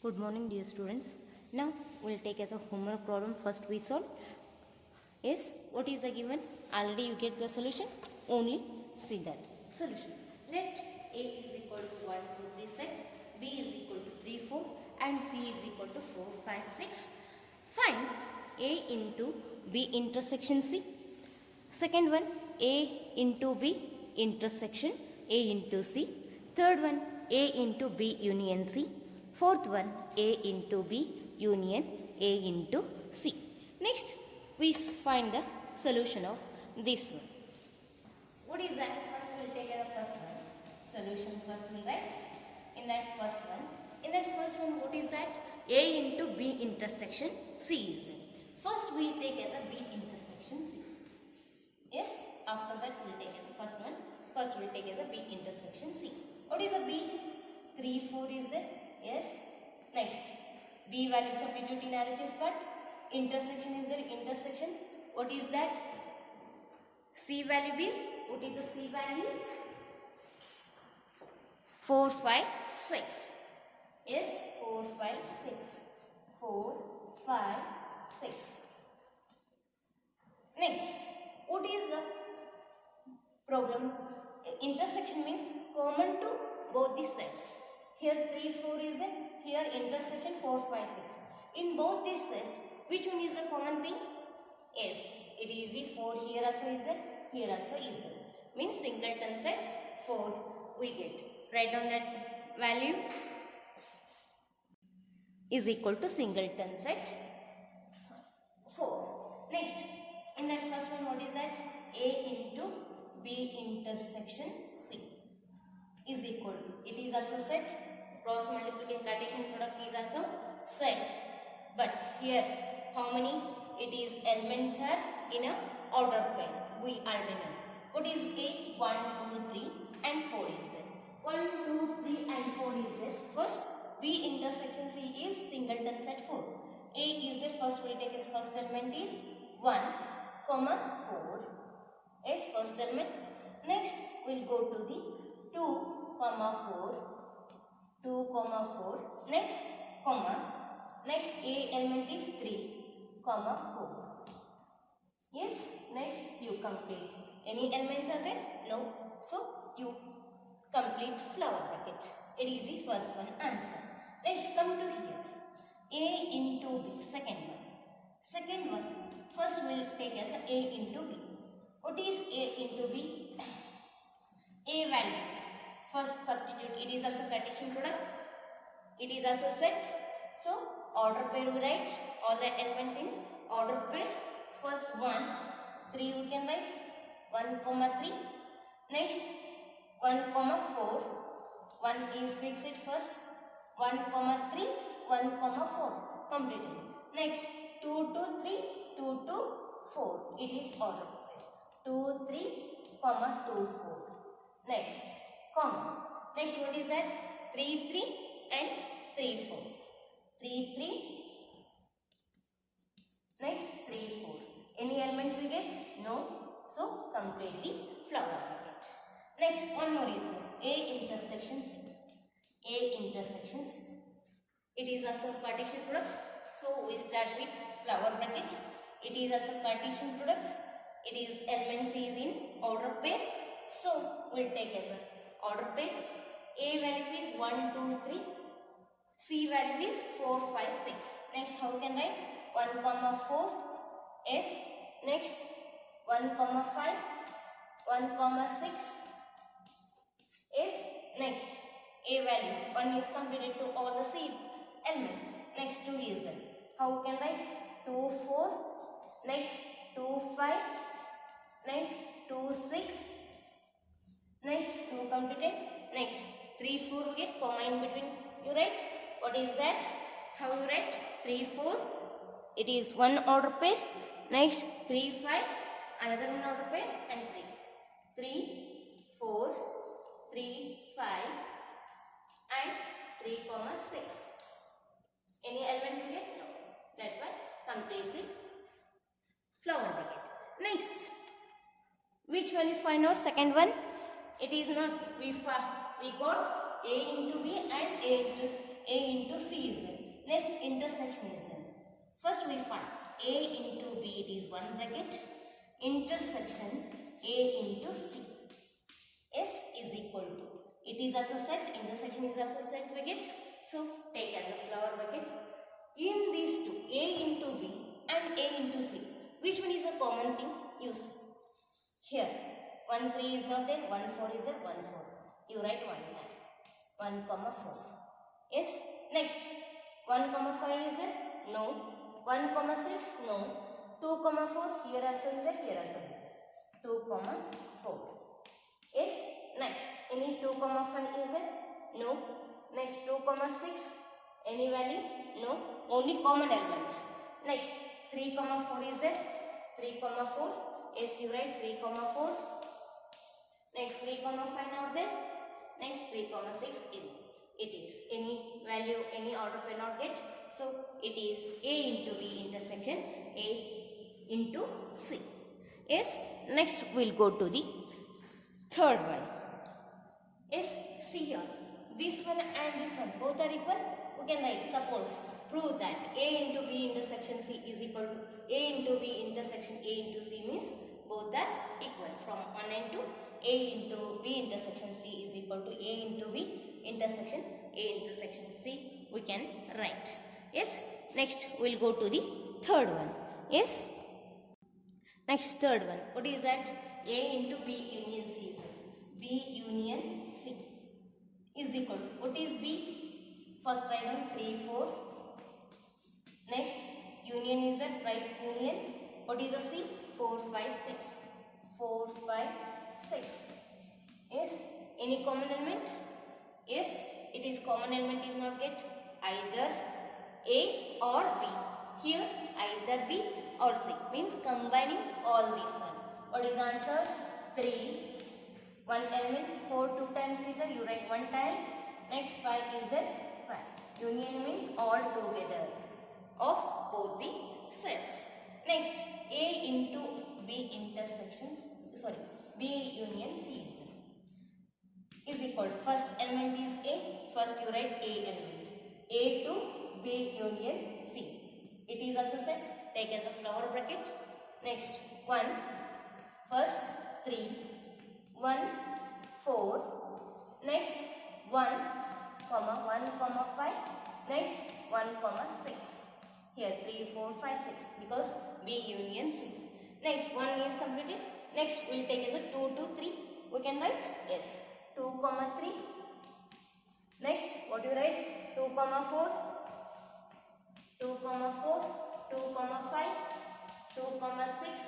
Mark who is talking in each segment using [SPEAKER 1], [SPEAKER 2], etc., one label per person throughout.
[SPEAKER 1] Good morning, dear students. Now we'll take as a homework problem. First we solve is what is the given. Already you get the solution. Only see that solution. Let A is equal to 1, 2, 3 set, B is equal to 3, 4 and C is equal to 4, 5, 6. Find A into B intersection C. Second one, A into B intersection A into C. Third one, A into B union C. Fourth one, A into B union A into C. Next, we find the solution of this one. What is that? First we will take the first one. Solution first we will write. In that first one, what is that? A into B intersection C is there. First we will take as a B intersection C. Yes, after that we will take as the first one. First we will take as a B intersection C. What is a B? 3, 4 is there. Yes. Next, B value substitute in arrow part. Intersection is there. Intersection. What is that? C value is. What is the C value? 4, 5, 6. Yes. 4, 5, 6. 4, 5, 6. Next, what is the problem? Intersection means common to both the sets. Here 3, 4 is there. Here intersection 4, 5, 6. In both these sets, which one is the common thing? Yes, it is the 4 here also is there. Here also is there. Means singleton set 4 we get. Write down that value is equal to singleton set 4. Next, in that first one, what is that? A into B intersection C is equal to, it is also set. Cross multiplication Cartesian product is also set. But here, how many it is elements are in a order pair? We already know. What is A? 1, 2, 3 and 4 is there. 1, 2, 3 and 4 is there. First, B intersection C is singleton set 4. A is the first, we will take the first element is 1, 4. Is first element. Next, we will go to the 2, 4. 2, 4. Next, comma. Next, A element is 3, 4. Yes. Next, you complete. Any elements are there? No. So, you complete flower bracket. It is the first one answer. Next, come to here. A into B. Second one. Second one. First, we will take as A into B. What is A into B? A value. First substitute, it is also Cartesian product. It is also set. So, order pair we write. All the elements in order pair. First 1, 3 we can write. 1, 3. Next, 1, 4. 1 is fixed first. 1, 3. 1, 4. Completed. Next, 2 to 3. 2 to 4. It is order pair. 2, 3, 2, 4. Next, comma. Next, what is that? 3, 3 and 3, 4. 3, 3. Next, 3, 4. Any elements we get? No. So, complete the flower bracket. Next, one more is there. A intersection C. A intersection C. It is also Cartesian product. So, we start with flower bracket. It is also Cartesian product. It is element C is in order pair. So, we will take as a order pair. A value is 1, 2, 3. C value is 4, 5, 6. Next, how we can write? 1, 4. S. Next, 1, 5. 1, 6. S. Next, A value. 1 is completed to all the C elements. Next, 2 is there. How we can write? 2, 4. Next, 2, 5. Next, 2, 6. Next, 2 completed. Next, 3, 4 we get comma in between. You write. What is that? How you write? 3, 4. It is one order pair. Next, 3, 5. Another one order pair and 3. 3, 4, 3, 5 and 3, 6. Any elements you get? No. That's why complete the flower bracket. Next, which one you find out? Second one. It is not, we got A into B and A into C is there. intersection is there. First we find A into B, it is one bracket, intersection A into C. S is equal to, it is also set, intersection is also set we get. So take as a flower bracket. In these two, A into B and A into C, which one is a common thing? Use here. 1 3 is not there, 1 4 is there, 1 4. You write 1 time. 1 comma 4. Yes. Next, 1 comma 5 is there? No. 1 comma 6? No. 2 comma 4, here also is there, here also is there. 2 comma 4. Yes. Next, any 2 comma 5 is there? No. Next, 2 comma 6, any value? No. Only common elements. Next, 3 comma 4 is there? 3 comma 4. Yes, you write 3 comma 4. Next, 3 comma 5 not there. Next, 3 comma 6 in. It is any value, any order will not get. So it is A into B intersection A into C. Yes. Next, we'll go to the third one. Yes. See here. This one and this one both are equal. We can write, suppose, prove that A into B intersection C is equal to A into B intersection A into C means both are equal. From 1 and 2, A into B intersection C is equal to A into B intersection A intersection C we can write. Yes. Next, we'll go to the third one. Yes. Next, third one. What is that? A into B union C. B union C is equal to, what is B? First write down 3 4. Next, union is that, right? Union. What is the C? 4 5 6. 4 5 6. Yes. Any common element? Yes. It is common element is not get either A or B. Here either B or C means combining all these one. What is the answer? 3. One element 4 2 times is there, you write 1 time. Next 5 is there, 5. Union means all together of both the sets. Next, A into B intersections, sorry, B union C is equal to, first element is A, first you write A element. A to B union C. It is also set, take as a flower bracket. Next, 1, first 3, 1, 4, next 1, comma 1, comma 5, next 1, comma 6. Here 3, 4, 5, 6 because B union C. Next, 1 is completed. Next, we will take as a 2, 2, 3. We can write? Yes. 2, comma 3. Next, what do you write? 2, comma 4. 2, comma 4. 2, comma 5. 2, comma 6.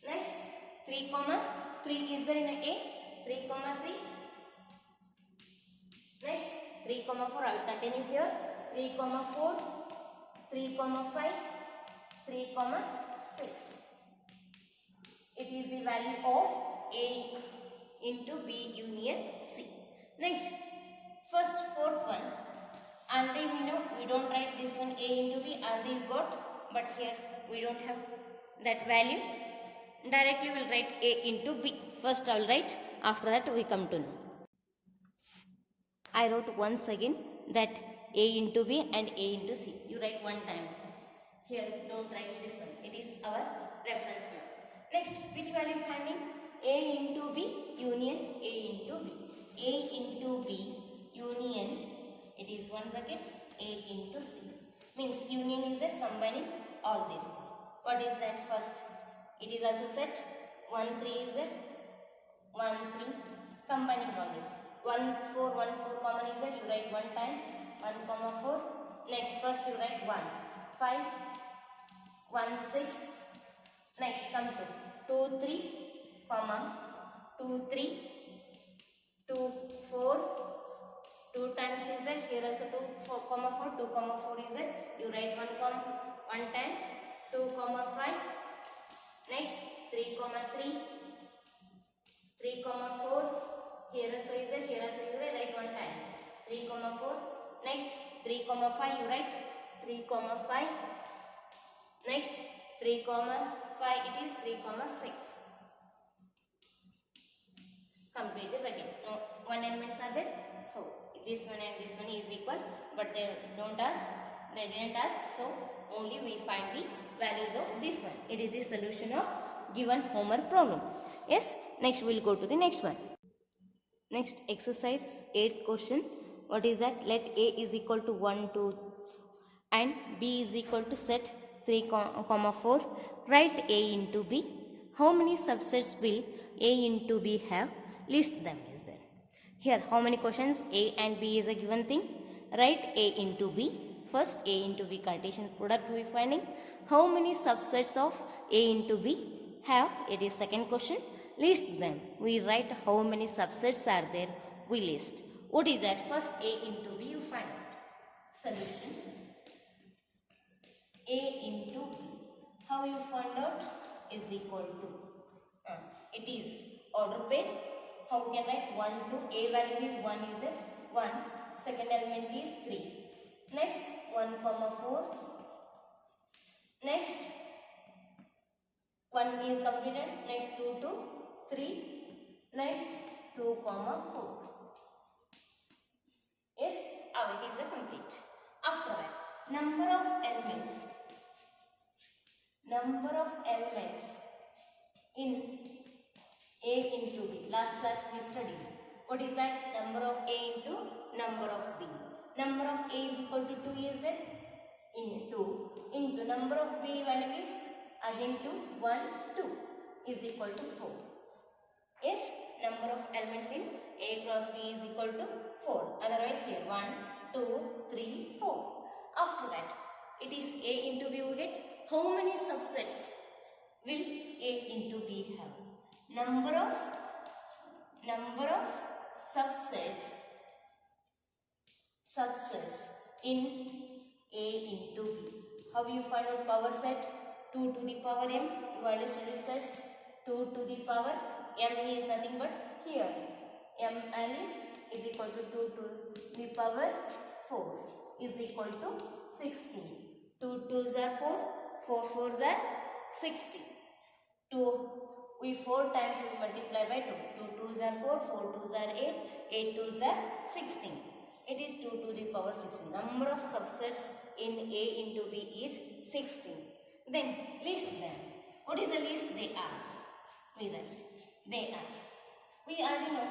[SPEAKER 1] Next, 3, comma 3 is there in A. 3, comma 3. Next, 3, comma 4. I will continue here. 3, comma 4. 3, comma 5. 3, comma 6. It is the value of A into B union C. Next, first fourth one. Already we know we don't write this one A into B, already you got, but here we don't have that value. Directly we will write A into B. First I will write, after that we come to know. I wrote once again that A into B and A into C. You write 1 time. Here don't write this one. It is our reference now. Next, which value finding? A into B union A into B. A into B union, it is one bracket, A into C. Means union is there combining all these. What is that first? It is also set. 1 3 is there. 1 3 combining all this. 1 4 1 4 common is there. You write 1 time. 1 comma 4. Next first you write 1 5 1 6. Next come to 2 3 comma 2 3 2 4. 2 times is there. Here also 2 4 comma 4. 2 comma 4 is there. You write 1 comma 1 time. 2 comma 5. Next 3 comma 3. 3 comma 4. Here also is there. Here also is there. Write 1 time. 3 comma 4. Next 3 comma 5. You write 3 comma 5. Next 3 comma 5. It is 3 comma 6. Complete the bracket. No, 1 elements are there. So this one and this one is equal, but they don't ask They didn't ask, so only we find the values of this one. It is the solution of given homework problem. Yes, next we will go to the next one. Next exercise 8th question. What is that? Let A is equal to 1, 2 and B is equal to set 3, 4. Write A into B. How many subsets will A into B have? List them is there. Here how many questions? A and B is a given thing. Write A into B. First A into B Cartesian product we finding. How many subsets of A into B have? It is second question. List them. We write how many subsets are there. We list. What is that? First A into B you find out. Solution. A into B. How you find out? Is equal to. It is order pair. How we can write 1, 2. A value is 1 is there. 1. Second element is 3. Next 1, 4. Next 1 is completed. Next 2, 2. 3. Next 2, 4. Yes, how it is a complete. After that, number of elements in A into B. Last class we studied. What is that? Number of A into number of B. Number of A is equal to 2 is there? Into number of B value is again 2, 1, 2 is equal to 4. Yes, number of elements in A cross B is equal to 4. Otherwise here 1, 2, 3, 4. After that, it is A into B we get. How many subsets will A into B have? Number of subsets in A into B. How you find out power set? 2 to the power m. You already studied sets. 2 to the power m is nothing but here. ml is equal to 2 to the power 4 is equal to 16. 2 2s are 4. 4 4s are 60. 2 we 4 times we multiply by 2. 2 2s are 4. 4 2s are 8. 8 2s are 16. It is 2 to the power 16. Number of subsets in A into B is 16. Then list them. What is the list? They are. We write. They are. We already know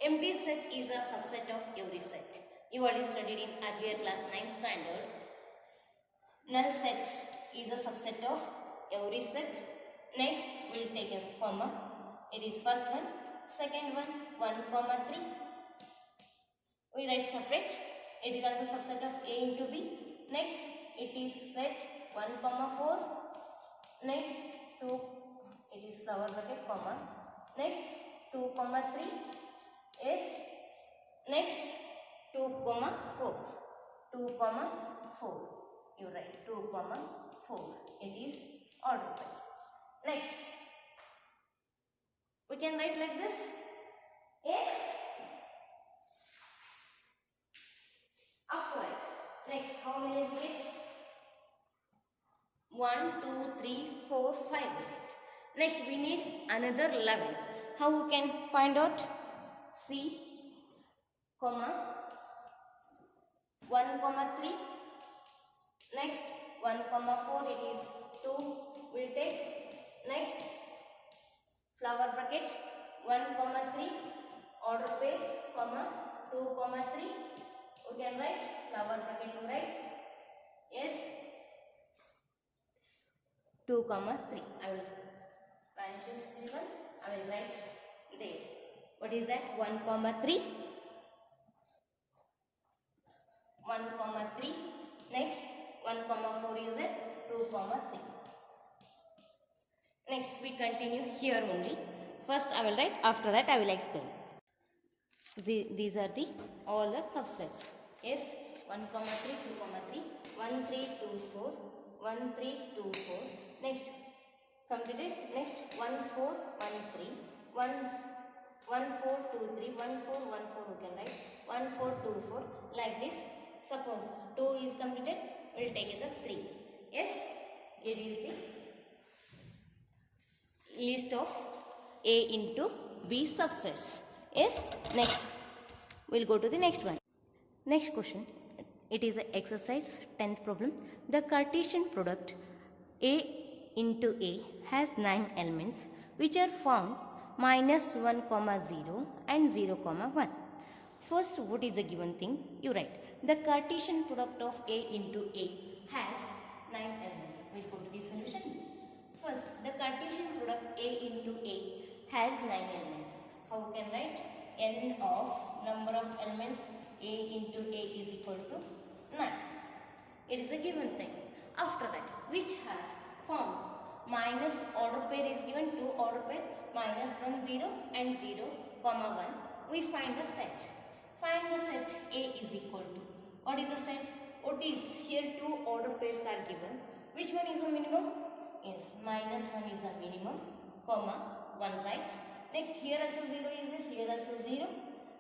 [SPEAKER 1] empty set is a subset of every set. You already studied in earlier class 9th standard. Null set is a subset of every set. Next we will take a comma. It is first one, second one, 1, 3. We write separate. It is also subset of A into B. Next it is set 1, 4. Next 2. It is flower bracket comma. Next 2, 3. Yes. Next 2, 4. 2, 4. You write 2, 4. It is order by. Next, we can write like this. Yes. After that, next, how many we get? 1, 2, 3, 4, 5. Next, we need another 11. How we can find out? C, comma, 1, 3. Next, 1, 4. It is 2. We'll take. Next, flower bracket 1, 3, order pair, comma 2, 3. We can write flower bracket. You write. Yes. 2, 3. I will banish this one. I will write there. What is that? 1, 3. 1, 3. Next, 1, 4 is it? 2, 3. Next, we continue here only. First, I will write. After that, I will explain. These are the all the subsets. Yes, 1, 3, 2, 3, 1, 3, 2, 4, 1, 3, 2, 4. Next, completed. Next, 1, 4, 1, 3, 1, 4, 2, 3, 1, 4, 1, 4. We can write 1, 4, 2, 4 like this. Suppose 2 is completed, we will take as a 3. Yes, it is the list of A into B subsets. Yes, next we will go to the next one. Next question. It is an exercise 10th problem. The Cartesian product A into A has 9 elements which are found minus 1 comma 0 and 0 comma 1. First, what is the given thing? You write the Cartesian product of A into A has 9 elements. We'll go to the solution. First, the Cartesian product A into A has 9 elements. How we can write? N of number of elements A into A is equal to 9. It is a given thing. After that, which have found minus order pair is given, 2 order pair, minus 1 0 and 0 comma 1. We find the set. Find the set A is equal to, what is the set? What is here? 2 order pairs are given. Which one is a minimum? Yes, minus 1 is a minimum, comma 1, right? Next, here also 0 is there, here also 0.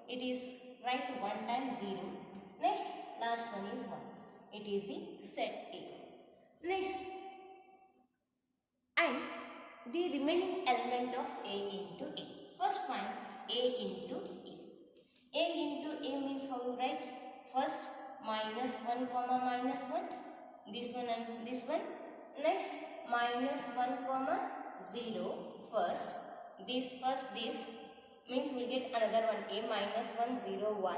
[SPEAKER 1] It is write 1 time 0. Next, last one is 1. It is the set A. Next, and the remaining element of A into A. First find A into A. A into A means how you write? First, minus 1 comma minus 1. This one and this one. Next, minus 1 comma 0. First, this means we'll get another one. A minus 1 0 1.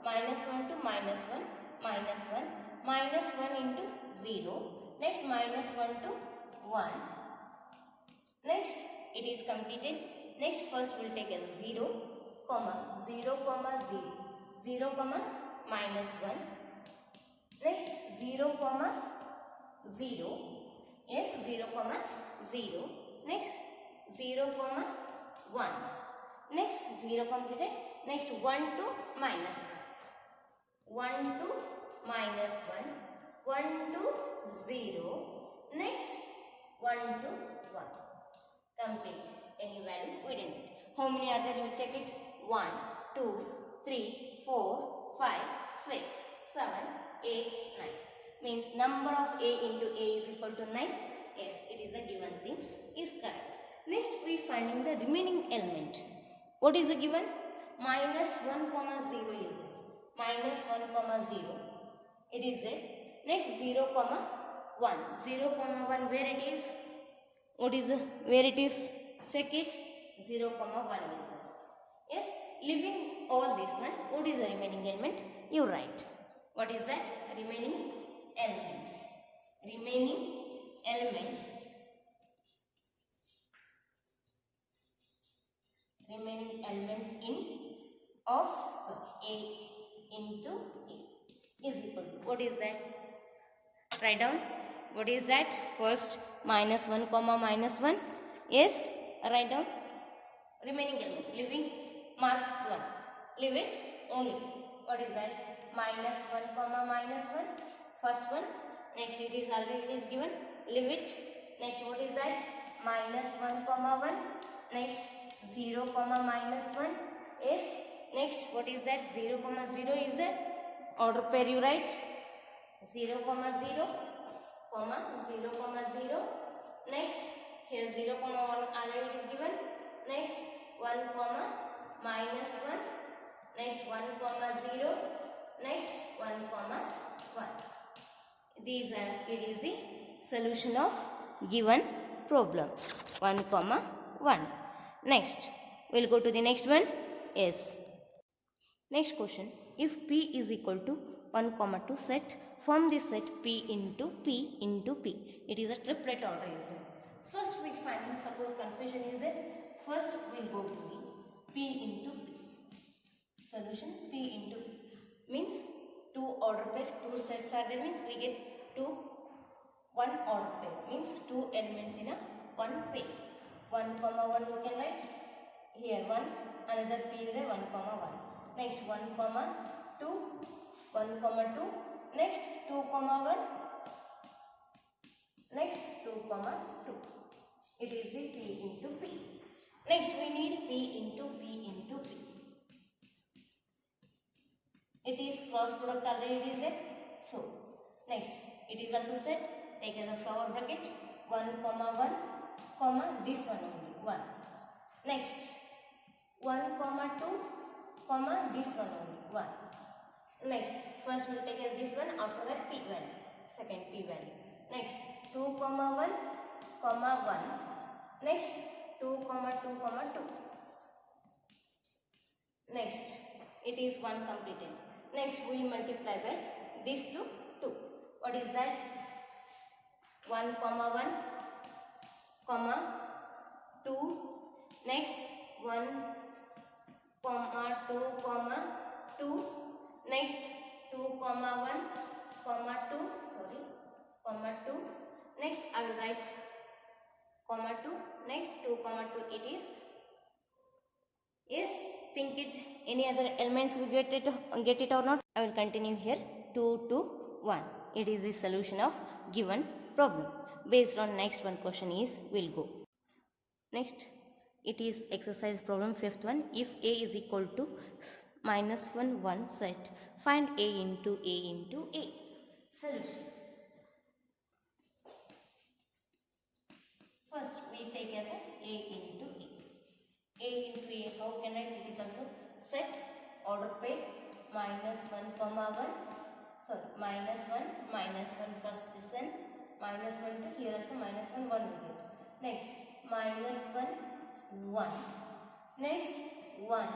[SPEAKER 1] Minus 1 to minus 1. Minus 1. Minus 1 into 0. Next, minus 1 to 1. Next, it is completed. Next, first we'll take as 0 comma 0 comma 0. 0 comma minus 1. Next, 0 comma 0. Yes, 0 comma 0. Next, 0 comma 1. Next, 0 completed. Next, 1 to minus 1. 1 to minus 1. 1 to 0. Next, 1 to 1. Complete. Any value we didn't. How many are there? You check it. 1, 2, 3, 4, 5, 6, 7, 8, 9. Means number of A into A is equal to 9. Yes, it is a given thing. Is correct. Next, we finding the remaining element. What is the given? Minus 1 comma 0 is there. Minus 1 comma 0. It is there. Next, 0 comma 1. 0 comma 1 where it is? What is the, where it is? Check it. 0 comma 1 is there. Yes, leaving all this one, what is the remaining element? You write. What is that? Remaining elements. Remaining elements. Remaining elements in of A into A is equal to, what is that? Write down. What is that? First, minus 1 comma minus 1. Yes, write down. Remaining element. Leaving mark 1. Leave it only. What is that? Minus 1 comma minus 1. First one. Next, it is already it is given. Leave it. Next, what is that? Minus 1 comma 1. Next, 0 comma minus 1. Yes. Next, what is that? 0 comma 0 is that? Order pair you write. 0 comma 0 comma 0 comma 0. Next, here 0 comma 1 already is given. Next, 1 comma minus 1. Next, 1 comma 0. Next, 1 comma 1. These are, it is the solution of given problem. 1 comma 1. Next, we'll go to the next one. Yes. Next question. If P is equal to 1 comma 2 set, form this set P into P into P. It is a triplet order is there. First we find, suppose confusion is there. First we'll go to the P into P. Solution P into P. Means 2 order pair, 2 sets are there, means we get 1 order pair. Means 2 elements in a 1 pair. 1 comma 1 we can write. Here 1, another P is there, 1 comma 1. Next 1 comma 2, 1 comma 2. Next 2 comma 1. Next 2 comma 2. It is the P into P. Next we need P into P into P. It is cross product already is there. So next it is also set. Take as a flower bracket. 1 comma 1 comma this one only 1. Next 1 comma 2 comma this one only 1. Next, first we'll take this one, after that p value, second p value. Next, 2 comma 1 comma 1. Next, 2 comma 2 comma 2. Next, it is 1 completed. Next, we will multiply by these two 2. What is that? 1 comma 1 comma 2. Next, 1 comma 2 comma 2. Next, 2 comma 1 comma 2. Sorry, comma 2. Next, I will write comma 2. Next, 2 comma 2. It is. Yes, think it. Any other elements we get it or not? I will continue here. 2 to 1. It is the solution of given problem. Based on next one question is will go. Next, it is exercise problem 5th one. If a is equal to -1 1 set, find a into a. Solution. First we take as a into a. A into a, how can I write? It is also set order pair -1 comma 1. Sorry, -1 first this one, -1 to here also -1 1 we get. Next, -1 1. Next, 1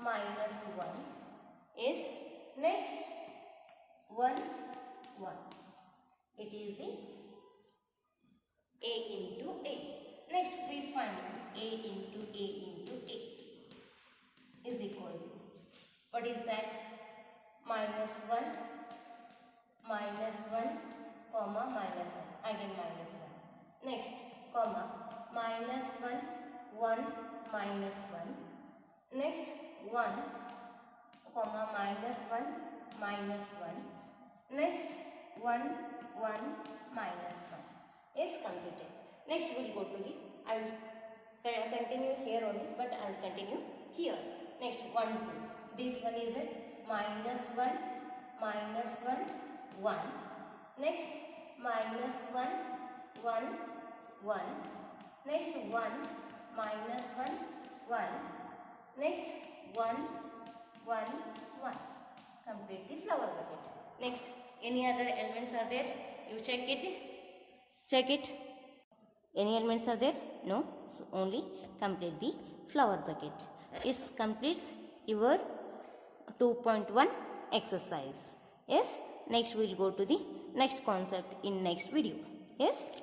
[SPEAKER 1] -1 is next 1 1. It is the a into a. Next, we find a into a is equal to, what is that? -1 comma -1, again -1. Next, comma -1 1 -1. Next, 1 comma -1 -1. Next, 1 1 -1 is completed. Next, we will go to the, I will continue here only, but I will continue here. Next, 1 2. This one is a -1 1. Next, -1 1 1. Next, 1 -1 1. Next, 1 1 1. Complete the flower bucket. Next, any other elements are there? You check it. Check it. Any elements are there? No. So only complete the flower bracket. It completes your 2.1 exercise. Yes. Next we will go to the next concept in next video. Yes.